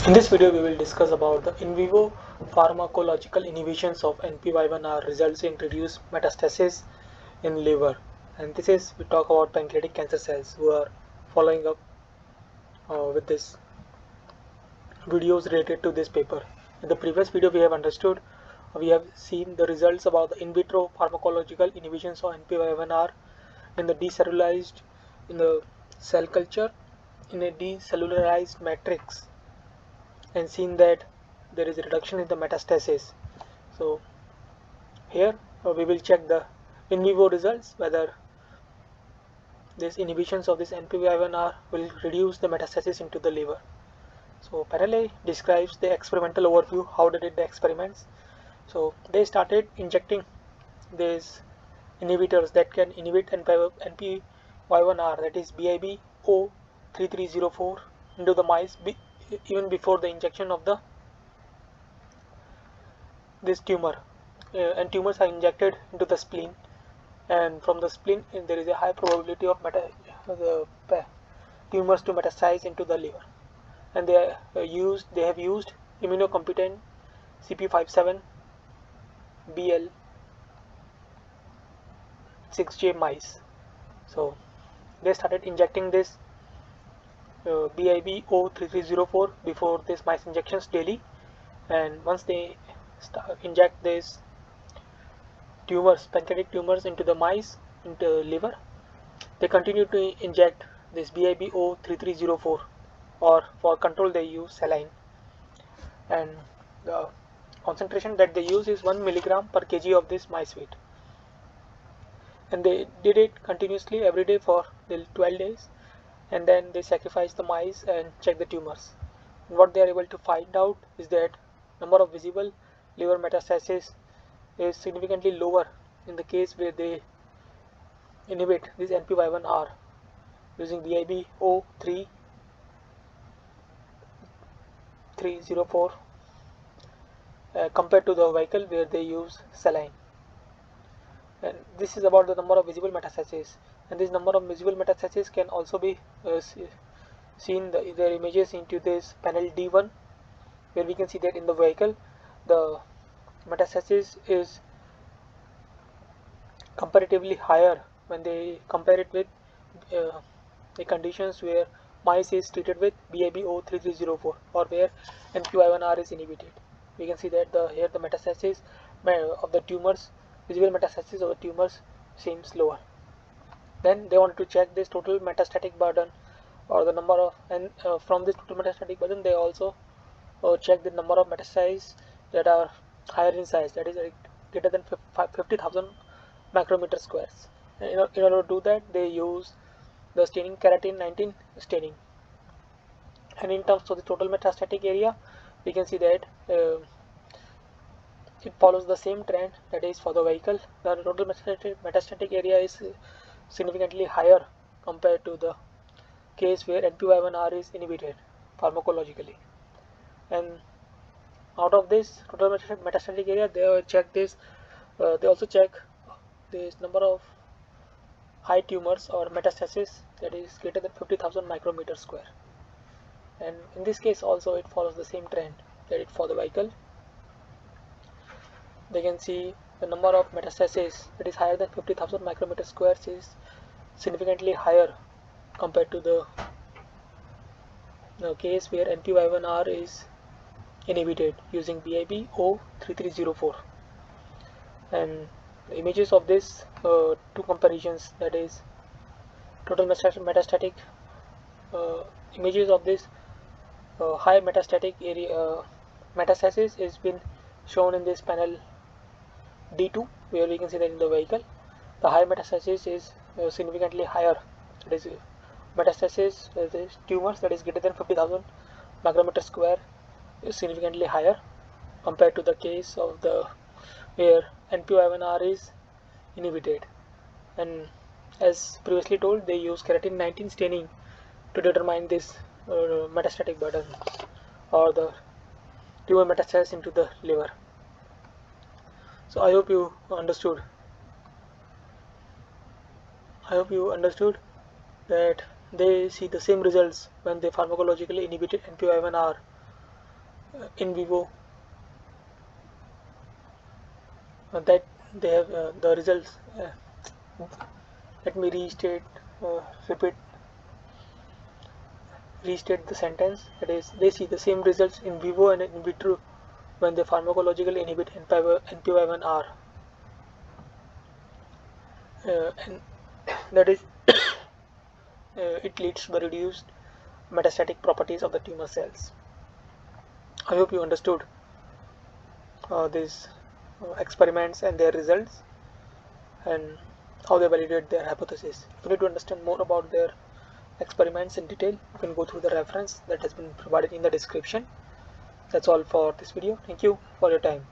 In this video, we will discuss about the in vivo pharmacological inhibitions of NPY1R results in reduced metastasis in liver. And this is, we talk about pancreatic cancer cells who are following up with this videos related to this paper. In the previous video, we have seen the results about the in vitro pharmacological inhibitions of NPY1R in the decellularized, in the cell culture, in a decellularized matrix, and seen that there is a reduction in the metastasis. So here we will check the in vivo results, whether these inhibitions of this NPY1R will reduce the metastasis into the liver. So parallel describes the experimental overview, how they did the experiments. So they started injecting these inhibitors that can inhibit NPY1R, that is BIBO3304, into the mice even before the injection of this tumor. And tumors are injected into the spleen, and from the spleen there is a high probability of the tumors to metastasize into the liver. And they have used immunocompetent CP57BL6J mice. So they started injecting this BIBO3304 before this mice injections daily, and once they inject these tumors, pancreatic tumors, into the mice, into liver, they continue to inject this BIBO3304, or for control they use saline, and the concentration that they use is 1 milligram per kg of this mice weight. And they did it continuously every day for 12 days, and then they sacrifice the mice and check the tumors. And what they are able to find out is that number of visible liver metastasis is significantly lower in the case where they inhibit this NPY1R using BIBO3304 compared to the vehicle where they use saline. And this is about the number of visible metastases, and this number of visible metastases can also be seen their images into this panel D1, where we can see that in the vehicle the metastasis is comparatively higher when they compare it with the conditions where mice is treated with BIBO3304, or where NPY1R is inhibited. We can see that here the metastasis of the tumors, visible metastasis of the tumors, seems lower. Then they wanted to check this total metastatic burden, or the number of, and from this total metastatic burden they also check the number of metastases that are higher in size, that is greater than 50,000 micrometer squares. And in order to do that, they use the staining, keratin 19 staining. And in terms of the total metastatic area, we can see that it follows the same trend, that is for the vehicle the total metastatic area is significantly higher compared to the case where NPY1R is inhibited pharmacologically. And out of this total metastatic area, they check this. They also check this number of high tumors or metastasis that is greater than 50,000 micrometer square. And in this case also it follows the same trend, that it for the vehicle they can see the number of metastasis that is higher than 50,000 micrometer squares is significantly higher compared to the case where NPY1R is inhibited using BIBO3304. And the images of this two comparisons, that is total metastatic images of this high metastatic area metastasis is been shown in this panel D2, where we can see that in the vehicle the high metastasis is significantly higher, that is metastasis tumors that is greater than 50,000 micrometer square is significantly higher compared to the case of the where NPY1R is inhibited. And as previously told, they use keratin 19 staining to determine this metastatic burden, or the tumor metastasis into the liver. So I hope you understood. That they see the same results when they pharmacologically inhibited NPY1R in vivo, that they have the results. Let me repeat, restate the sentence. That is, they see the same results in vivo and in vitro when they pharmacologically inhibit NPY1r. And that is, it leads to the reduced metastatic properties of the tumor cells. I hope you understood these experiments and their results and how they validate their hypothesis. If you need to understand more about their experiments in detail, you can go through the reference that has been provided in the description. That's all for this video. Thank you for your time.